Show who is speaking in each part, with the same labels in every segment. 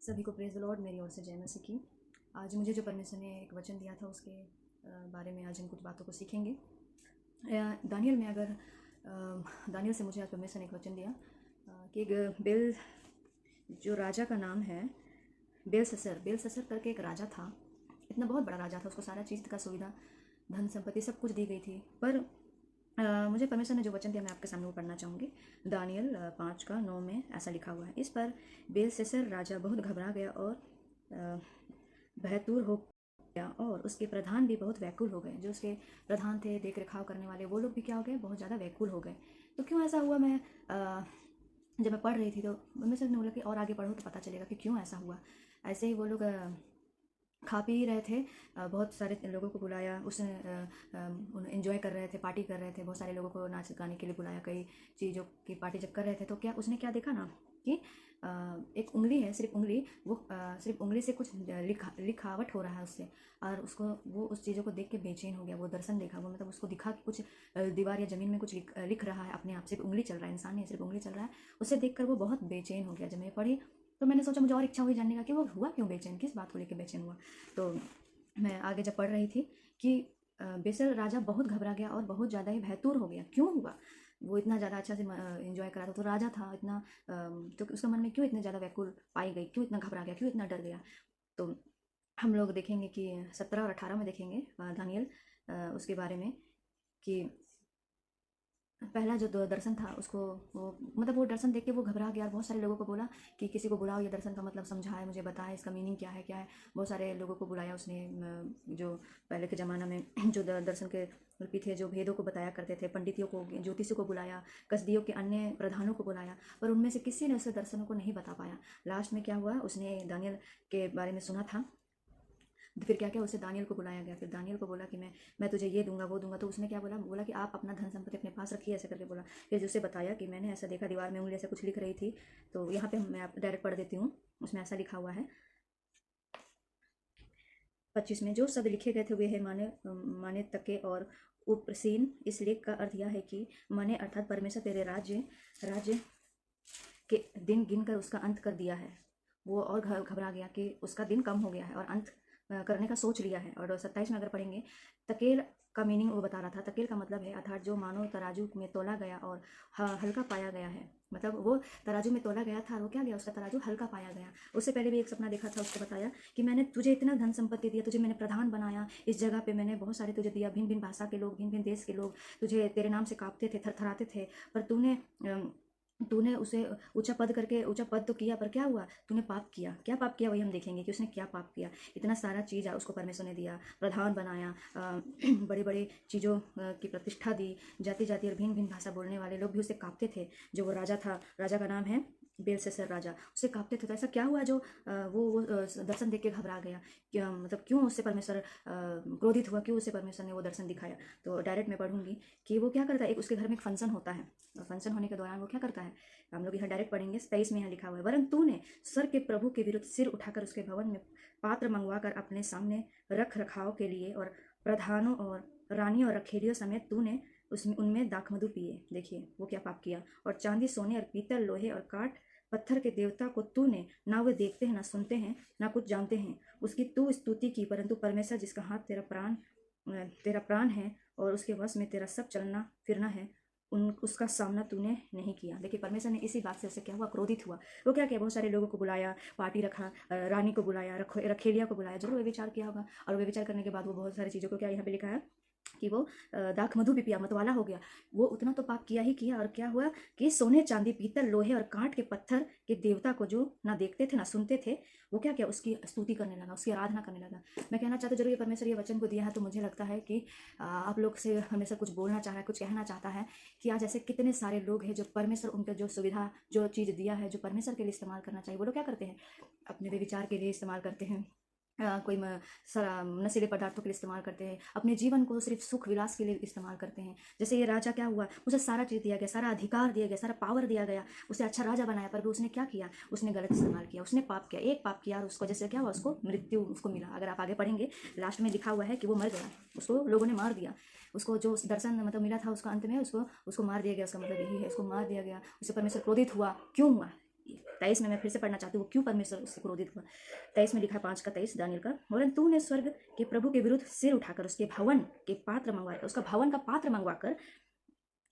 Speaker 1: सभी को praise the Lord मेरी ओर से जय मसीह की। आज मुझे जो परमेश्वर ने एक वचन दिया था उसके बारे में आज हम कुछ बातों को सीखेंगे। दानियल में अगर दानियल से मुझे आज परमेश्वर ने एक वचन दिया कि बेल जो राजा का नाम है बेलशस्सर करके एक राजा था। इतना बहुत बड़ा राजा था, उसको सारा चीज़ का सुविधा, धन संपत्ति सब कुछ दी गई थी। पर मुझे परमेश्वर ने जो वचन दिया मैं आपके सामने वो पढ़ना चाहूँगी। दानियल 5:9 में ऐसा लिखा हुआ है, इस पर बेलशस्सर राजा बहुत घबरा गया और भयतूर हो गया, और उसके प्रधान भी बहुत व्याकुल हो गए। जो उसके प्रधान थे, देख रेखाव करने वाले, वो लोग भी क्या हो गए, बहुत ज़्यादा व्याकुल हो गए। तो क्यों ऐसा हुआ, मैं जब मैं पढ़ रही थी तो परमेश्वर ने बोला कि और आगे पढ़ो तो पता चलेगा कि क्यों ऐसा हुआ। ऐसे ही वो लोग खा पी रहे थे, बहुत सारे लोगों को बुलाया, उसने एंजॉय कर रहे थे, पार्टी कर रहे थे, बहुत सारे लोगों को नाच गाने के लिए बुलाया, कई चीज़ों की पार्टी जब कर रहे थे तो क्या उसने क्या देखा ना कि एक उंगली है, सिर्फ उंगली, वो सिर्फ उंगली से कुछ लिखावट हो रहा है उससे, और उसको वो उस चीज़ों को देख के बेचैन हो गया। वो दर्शन देखा, वो मतलब उसको दिखा कि कुछ दीवार या ज़मीन में कुछ लिख रहा है अपने आप, सिर्फ उंगली चल रहा है, इंसान नहीं, सिर्फ उंगली चल रहा है। उसे देखकर वो बहुत बेचैन हो गया। जब मैं पढ़ी तो मैंने सोचा, मुझे और इच्छा हुई जानने का कि वो हुआ क्यों बेचैन, किस बात को लेकर बेचैन हुआ। तो मैं आगे जब पढ़ रही थी कि बेसल राजा बहुत घबरा गया और बहुत ज़्यादा ही भयतूर हो गया। क्यों हुआ, वो इतना ज़्यादा अच्छा से एंजॉय करा था, तो राजा था इतना, तो उसके मन में क्यों इतने ज़्यादा व्याकुल पाई गई, क्यों इतना घबरा गया, क्यों इतना डर गया। तो हम लोग देखेंगे कि 17 और 18 में देखेंगे दानियल उसके बारे में कि पहला जो दर्शन था उसको वो मतलब वो दर्शन देख के वो घबरा गया और बहुत सारे लोगों को बोला कि किसी को बुलाओ, ये दर्शन का मतलब समझाए, मुझे बताए, इसका मीनिंग क्या है क्या है। बहुत सारे लोगों को बुलाया उसने, जो पहले के ज़माना में जो दर्शन के लिपि थे, जो भेदों को बताया करते थे, पंडितियों को, ज्योतिषियों को बुलाया, कसदियों के अन्य प्रधानों को बुलाया, पर उनमें से किसी ने उसे दर्शनों को नहीं बता पाया। लास्ट में क्या हुआ, उसने दानियल के बारे में सुना था, फिर क्या क्या उसे दानियल को बुलाया गया। फिर दानियल को बोला कि मैं तुझे ये दूंगा वो दूंगा। तो उसने क्या बोला कि आप अपना धन संपत्ति अपने पास रखिए, ऐसे करके बोला। फिर उसे बताया कि मैंने ऐसा देखा, दीवार में उंगली ऐसा कुछ लिख रही थी। तो यहाँ पे मैं आप डायरेक्ट पढ़ देती हूँ, उसमें ऐसा लिखा हुआ है 25 में, जो शब्द लिखे गए थे वे है माने तके और उपसीन। इस लेख का अर्थ यह है कि माने अर्थात परमेश्वर तेरे राज्य के दिन गिन कर उसका अंत कर दिया है। वो और घबरा गया कि उसका दिन कम हो गया है और अंत करने का सोच लिया है। और 27 में अगर पढ़ेंगे, तकेल का मीनिंग वो बता रहा था। तकेल का मतलब है अर्थात जो मानो तराजू में तोला गया और हल्का पाया गया है। मतलब वो तराजू में तोला गया था और वो क्या गया, उसका तराजू हल्का पाया गया। उससे पहले भी एक सपना देखा था, उसको बताया कि मैंने तुझे इतना धन संपत्ति दिया, तुझे मैंने प्रधान बनाया, इस जगह पे मैंने बहुत सारे तुझे दिया, भिन्न भिन्न भाषा के लोग, भिन्न भिन्न देश के लोग तुझे तेरे नाम से कांपते थे, थरथराते थे, पर तूने उसे ऊंचा पद तो किया, पर क्या हुआ, तूने पाप किया। क्या पाप किया, वही हम देखेंगे कि उसने क्या पाप किया। इतना सारा चीज़ उसको परमेश्वर ने दिया, प्रधान बनाया, बड़ी बड़ी चीज़ों की प्रतिष्ठा दी, जाति जाति और भिन्न भिन्न भाषा बोलने वाले लोग भी उसे कांपते थे। जो वो राजा था, राजा का नाम है बेलशस्सर राजा, उसे कांपते थे। तो ऐसा क्या हुआ जो वो दर्शन देख के घबरा गया, क्या मतलब क्यों उससे परमेश्वर क्रोधित हुआ, क्यों उससे परमेश्वर ने वो दर्शन दिखाया। तो डायरेक्ट मैं पढ़ूंगी कि वो क्या करता है, एक उसके घर में एक फंक्शन होता है, और फंक्शन होने के दौरान वो क्या करता है, हम लोग यहाँ डायरेक्ट पढ़ेंगे। 23 में यहाँ लिखा हुआ है, वरन तूने स्वर्ग के प्रभु के विरुद्ध सिर उठाकर उसके भवन में पात्र मंगवाकर अपने सामने रख रखाव के लिए, और प्रधानों और रानियों और रखेलियों समेत तूने उसमें उनमें दाखमधु पिए। देखिए वो क्या पाप किया। और चांदी सोने और पीतल लोहे और काठ पत्थर के देवता को तूने, ना वे देखते हैं, ना सुनते हैं, ना कुछ जानते हैं, उसकी तू स्तुति की, परंतु परमेश्वर जिसका हाथ तेरा प्राण है और उसके वश में तेरा सब चलना फिरना है, उसका सामना तूने नहीं किया। देखिए परमेश्वर ने इसी बात से उससे क्या हुआ, क्रोधित हुआ। वो क्या किया, बहुत सारे लोगों को बुलाया, पार्टी रखा, रानी को बुलाया, रखेलिया को बुलाया, जरूर वे विचार किया होगा। और वे विचार करने के बाद वो बहुत सारी चीज़ों को क्या यहाँ पे लिखा है कि वो दाख मधु भी पिया, मतवाला हो गया। वो उतना तो पाप किया ही किया, और क्या हुआ कि सोने चांदी पीतल लोहे और कांट के पत्थर के देवता को जो ना देखते थे ना सुनते थे, वो क्या किया, उसकी स्तुति करने लगा, उसकी आराधना करने लगा। मैं कहना चाहता हूँ, जरूर ये परमेश्वर ये वचन को दिया है तो मुझे लगता है कि आप लोग से हमेशा कुछ बोलना चाह रहा है, कुछ कहना चाहता है कि आज ऐसे कितने सारे लोग हैं जो परमेश्वर उनका जो सुविधा, जो चीज़ दिया है, जो परमेश्वर के लिए इस्तेमाल करना चाहिए, वो लोग क्या करते हैं, अपने विचार के लिए इस्तेमाल करते हैं, कोई नशीले पदार्थों के लिए इस्तेमाल करते हैं, अपने जीवन को सिर्फ सुख विलास के लिए इस्तेमाल करते हैं। जैसे ये राजा क्या हुआ, उसे सारा चीज़ दिया गया, सारा अधिकार दिया गया, सारा पावर दिया गया, उसे अच्छा राजा बनाया, पर भी उसने क्या किया, उसने गलत इस्तेमाल किया, उसने पाप किया, एक पाप किया, और उसको जैसे क्या हुआ, उसको मृत्यु उसको मिला। अगर आप आगे पढ़ेंगे लास्ट में लिखा हुआ है कि वो मर गया, उसको लोगों ने मार दिया, उसको जो दर्शन मतलब मिला था उसका अंत में उसको मार दिया गया। उसका मतलब यही है, उसको मार दिया गया, उससे परमेश्वर क्रोधित हुआ। क्यों हुआ, 23 में मैं फिर से पढ़ना चाहती हूँ, वो क्यों परमेश्वर उससे क्रोधित हुआ। 23 में लिखा 5:23 दानियल का, बोले तूने स्वर्ग के प्रभु के विरुद्ध सिर उठाकर उसके भवन के पात्र मंगवाकर, उसका भवन का पात्र मंगवाकर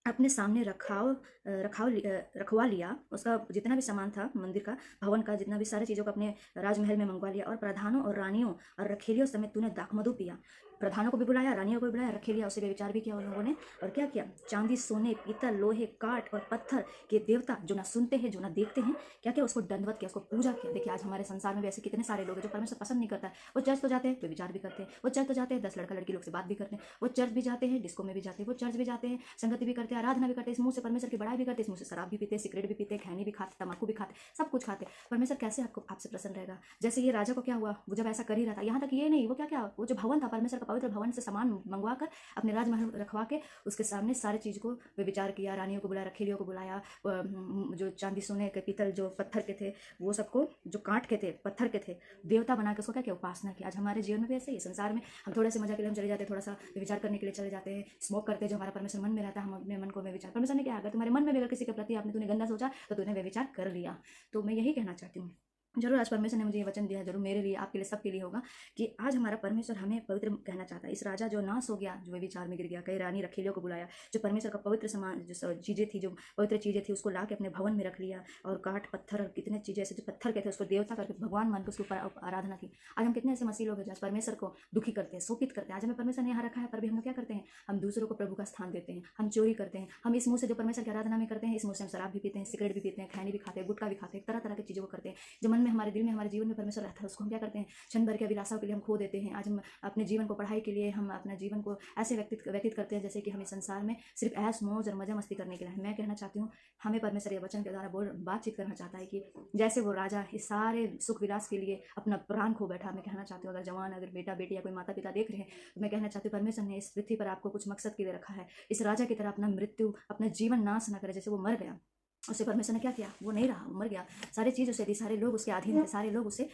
Speaker 1: अपने सामने रखवा लिया। उसका जितना भी सामान था मंदिर का, भवन का, जितना भी सारी चीज़ों को अपने राजमहल में मंगवा लिया, और प्रधानों और रानियों और रखेलियों समेत तूने दाखमधु पिया। प्रधानों को भी बुलाया, रानियों को भी बुलाया, रखेलिया, उससे विचार भी किया उन लोगों ने। और क्या किया, चांदी सोने पीतल लोहे काठ और पत्थर के देवता जो ना सुनते हैं जो ना देखते हैं, क्या क्या उसको दंडवत किया, उसको पूजा किया। देखिए आज हमारे संसार में भी ऐसे कितने सारे लोग हैं जो परमेश्वर पसंद नहीं करता है। वो चर्च तो जाते हैं, वे विचार भी करते हैं, वो चर्च तो जाते हैं, 10 लड़का लड़की लोग से बात भी करते हैं, वो चर्च भी जाते हैं, डिस्को में भी जाते हैं, वो चर्च भी जाते हैं, संगति भी करते हैं, आराधना भी करते हैं, इस मुंह से परमेश्वर की बड़ाई भी करते हैं, इस मुंह से शराब भी पीते हैं, सिगरेट भी पीते हैं, खैनी भी खाते, तम्बाकू भी खाते, सब कुछ खाते। परमेश्वर कैसे आपको आपसे प्रसन्न रहेगा। जैसे ये राजा को क्या हुआ, वो जब ऐसा कर ही रहा था, यहाँ तक ये नहीं, वो क्या क्या, वो जो भवन था परमेश्वर का पवित्र भवन से सामान मंगवा कर अपने राजमहल रखवा के उसके सामने सारी चीज़ को वे विचार किया, रानियों को बुलाया, रखेलियों को बुलाया, जो चांदी सोने के पीतल जो पत्थर के थे वो सबको, जो काठ के थे पत्थर के थे, देवता बना के उसको क्या किया, उपासना की। आज हमारे जीवन में भी ऐसे ही, संसार में हम थोड़े से मजा के लिए हम चले जाते हैं, थोड़ा सा विचार करने के लिए चले जाते हैं, स्मोक करते हैं, जो हमारा परमेश्वर मन में रहता है, हम अपने मन को वे विचार, परमेश्वर ने क्या, अगर तुम्हारे मन में भी अगर किसी के प्रति आपने तूने गंदा सोचा तो तूने वे विचार कर लिया। तो मैं यही कहना चाहती हूँ, जरूर आज परमेश्वर ने मुझे ये वचन दिया है, जरूर मेरे लिए, आपके लिए, सबके लिए होगा, कि आज हमारा परमेश्वर हमें पवित्र कहना चाहता है। इस राजा जो नाश हो गया, जो विचार में गिर गया, कई रानी रखेलियों को बुलाया, जो परमेश्वर का पवित्र सामान, जो चीज़ें थी, जो पवित्र चीज़ें थी, उसको ला के अपने भवन में रख लिया, और काठ पत्थर और कितने चीज़ें ऐसे जो पत्थर के थे उसको देवता करके भगवान मान के उसके ऊपर आराधना की। आज हम कितने ऐसे मसीह लोग हैं जो आज परमेश्वर को दुखी करते हैं, शोकित करते हैं। आज हमें परमेश्वर ने यहाँ रखा है, पर भी हम क्या करते हैं, हम दूसरों को प्रभु का स्थान देते हैं, हम चोरी करते हैं, हम इस मुँह से जो परमेश्वर की आराधना में करते हैं, इस मुँह से हम शराब भी पीते हैं, सिगरेट भी पीते हैं, खैनी भी खाते हैं, गुटखा भी खाते हैं, तरह तरह की चीज़ों को करते हैं। जो मन में, हमारे दिल में, हमारे जीवन में परमेश्वर रहता है, उसको हम क्या करते हैं, क्षण भर के अभिलाषाओं के लिए हम खो देते हैं। आज हम अपने जीवन को, पढ़ाई के लिए, हम अपना जीवन को ऐसे व्यतीत करते हैं जैसे कि हम इस संसार में सिर्फ ऐश मौज और मजा मस्ती करने के लिए। मैं कहना चाहती हूँ, हमें परमेश्वर ये वचन के द्वारा बातचीत करना चाहता है कि जैसे वो राजा इस सारे सुख विलास के लिए अपना प्राण खो बैठा, मैं कहना चाहती हूँ, अगर जवान, अगर बेटा बेटी या कोई माता पिता देख रहे हैं, तो मैं कहना चाहती हूँ परमेश्वर ने इस पृथ्वी पर आपको कुछ मकसद के लिए रखा है। इस राजा की तरह अपना मृत्यु, अपना जीवन नाश न करे। जैसे वो मर गया, उसे परमेश्वर ने क्या किया, वो नहीं रहा, वो मर गया, सारी चीज़ उसे दी, सारे लोग उसके अधीन थे, सारे लोग उसे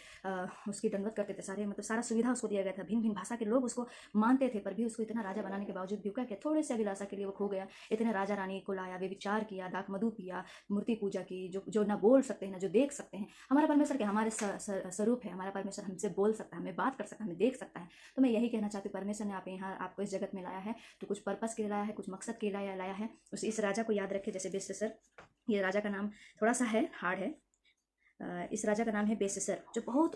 Speaker 1: उसकी दंडवत करते थे, सारे मतलब सारा सुविधा उसको दिया गया था, भिन्न भिन्न भाषा के लोग उसको मानते थे, पर भी उसको इतना राजा बनाने के बावजूद भी क्या किया, थोड़े से अभिलाषा के लिए वो खो गया। इतने राजा रानी को लाया, वे विचार किया, दाखमधु पिया, मूर्ति पूजा की, जो ना बोल सकते हैं ना जो देख सकते हैं। हमारा परमेश्वर क्या, हमारे स्वरूप है, हमारा परमेश्वर हमसे बोल सकता है, हमें बात कर सकता है, हमें देख सकता है। तो मैं यही कहना चाहती हूँ, परमेश्वर ने आप यहाँ आपको इस जगत में लाया है तो कुछ पर्पस के लिए लाया है, कुछ मकसद के लिए लाया है। इस राजा को याद रखे, जैसे बेलशस्सर, ये राजा का नाम थोड़ा सा है, हार्ड है। इस राजा का नाम है बेलशस्सर, जो बहुत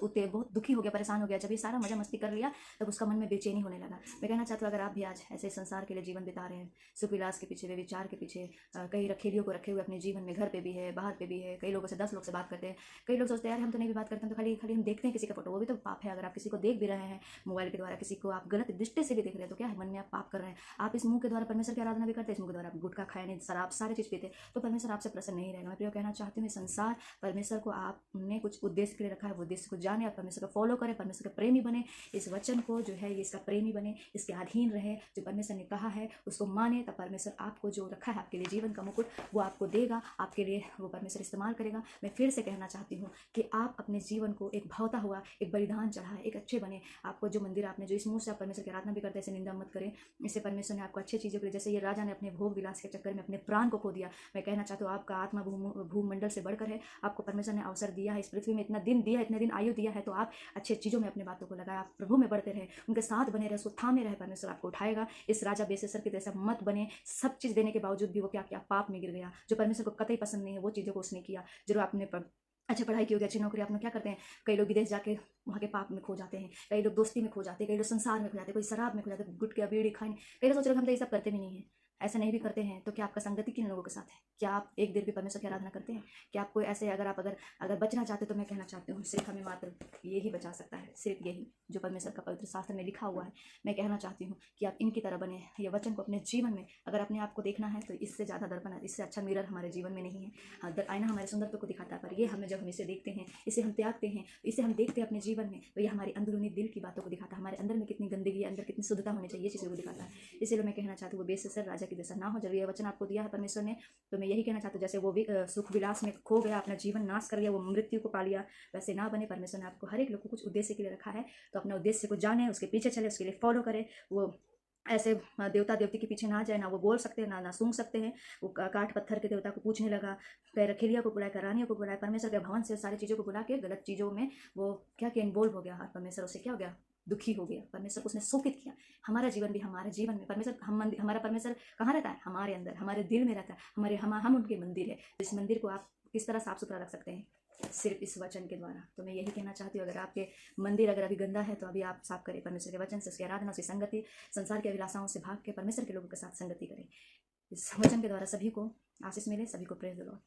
Speaker 1: दुखी हो गया, परेशान हो गया। जब ये सारा मजा मस्ती कर लिया तब उसका मन में बेचैनी होने लगा। मैं कहना चाहता हूँ, अगर आप भी आज ऐसे संसार के लिए जीवन बिता रहे हैं, सुख विलास के पीछे, वे विचार के पीछे, कई रखेलियों को रखे हुए अपने जीवन में, घर पे भी है, बाहर पे भी है, कई लोगों से 10 लोग से बात करते हैं, कई लोग सोचते हैं यार हम तो नहीं भी बात करते हैं, तो खाली खाली हम देखते हैं किसी का फोटो, वो भी तो पाप है। अगर आप किसी को देख भी रहे हैं मोबाइल के द्वारा, किसी को आप गलत दृष्टि से भी देख रहे हैं, तो क्या है, मन में आप पाप कर रहे हैं। आप इस मुंह के द्वारा परमेश्वर की आराधना भी करते हैं, इस मुंह के द्वारा आप गुटखा खाए नहीं, शराब सारी चीज़ पीते, तो परमेश्वर आपसे प्रसन्न नहीं रहेगा। मैं प्रिय कहना चाहती हूँ, संसार परमेश्वर को आपने कुछ उद्देश्य के लिए रखा है, वो उद्देश्य को जाने, आप परमेश्वर को फॉलो करें, परमेश्वर के प्रेमी बने, इस वचन को जो है ये इसका प्रेमी बने, इसके अधीन रहे, जो परमेश्वर ने कहा है उसको माने, तब परमेश्वर आपको जो रखा है आपके लिए जीवन का मुकुट वो आपको देगा, आपके लिए वो परमेश्वर इस्तेमाल करेगा। मैं फिर से कहना चाहती हूँ कि आप अपने जीवन को एक भावता हुआ एक बलिदान चढ़ाए, एक अच्छे बने। आपको जो मंदिर आपने जो इस मुँह से आप परमेश्वर की आराधना भी करते हैं, इसे निंदा मत करें। इससे परमेश्वर ने आपको अच्छी चीज़ों के लिए, जैसे ये राजा ने अपने भोग विलास के चक्कर में अपने प्राण को खो दिया, मैं कहना चाहती हूँ आपका आत्मा भूमंडल से बढ़कर है। आपको परमेश्वर ने अवसर दिया है, इस पृथ्वी में इतना दिन दिया है, इतने दिन आयु दिया है, तो आप अच्छी चीज़ों में अपने बातों को लगाए, आप प्रभु में बढ़ते रहे, उनके साथ बने रहे, उसको थामे रहे, परमेश्वर आपको उठाएगा। इस राजा बेलशस्सर की जैसा मत बने। सब चीज़ देने के बावजूद भी वो क्या किया, पाप में गिर गया। जो परमेश्वर को कतई पसंद नहीं है वो चीज़ों को उसने किया। जो आपने अच्छी पढ़ाई की होगी, अच्छी नौकरी, आप लोग क्या करते हैं, कई लोग विदेश जाके वहाँ के पाप में खो जाते हैं, कई लोग दोस्ती में खो जाते हैं, कई लोग संसार में खो जाते हैं, कोई शराब में खो जाते हैं, गुटखा बीड़ी खाने, कई लोग सोच रहे हम तो ये सब करते भी नहीं है। ऐसा नहीं भी करते हैं तो क्या आपका संगति किन लोगों के साथ है? क्या आप एक देर भी परमेश्वर की आराधना करते हैं? क्या आपको ऐसे, अगर बचना चाहते तो मैं कहना चाहती हूँ, सिर्फ हमें मात्र यही बचा सकता है, सिर्फ यही जो परमेश्वर का पवित्र शास्त्र में लिखा हुआ है। मैं कहना चाहती हूँ कि आप इनकी तरह बने, ये वचन को अपने जीवन में, अगर अपने आप को देखना है तो इससे ज़्यादा दर्पण, इससे अच्छा मिरर हमारे जीवन में नहीं है। हाँ, आईना हमारे सुंदरता को दिखाता है, पर ये हमें जब हम इसे देखते हैं, इसे हम त्यागते हैं, इसे हम देखते हैं अपने जीवन में, तो ये हमारी अंदरूनी दिल की बातों को दिखाता है, हमारे अंदर में कितनी गंदगी है, अंदर कितनी शुद्धता होनी चाहिए, ये चीज़ों को दिखाता है। इसलिए मैं कहना चाहती हूँ वो बेलशस्सर राजा की जैसा ना हो। जब ये वचन आपको दिया है परमेश्वर ने, तो मैं यही कहना चाहती हूँ, जैसे वो भी सुख विलास में खो गया, अपना जीवन नाश कर लिया, वो मृत्यु को पा लिया, वैसे ना बने। परमेश्वर ने आपको हर एक लोग को कुछ उद्देश्य के लिए रखा है, तो अपने उद्देश्य को जाने, उसके पीछे चले, उसके लिए फॉलो करें, वो ऐसे देवता देवती के पीछे ना जाए, ना वो बोल सकते हैं, ना सूंघ सकते हैं। वो काठ पत्थर के देवता को पूछने लगा, रखेलिया को बुलाया, रानियों को बुलाया, परमेश्वर के भवन से सारी चीज़ों को बुला के गलत चीज़ों में वो क्या कि इन्वॉल्व हो गया, और परमेश्वर उससे क्या हो गया, दुखी हो गया। परमेश्वर को उसने शोकित किया। हमारा जीवन भी, हमारे जीवन में परमेश्वर, हमारा परमेश्वर कहाँ रहता है, हमारे अंदर, हमारे दिल में रहता है। हम उनके मंदिर है। इस मंदिर को आप किस तरह साफ सुथरा रख सकते हैं, सिर्फ इस वचन के द्वारा। तो मैं यही कहना चाहती हूँ, अगर आपके मंदिर अगर अभी गंदा है तो अभी आप साफ करें परमेश्वर के वचन से, उसकी आराधना, उसकी संगति, संसार की अभिलाषाओं से भाग के परमेश्वर के लोगों के साथ संगति करें। इस वचन के द्वारा सभी को आशीष मिले, सभी को प्रेज दो।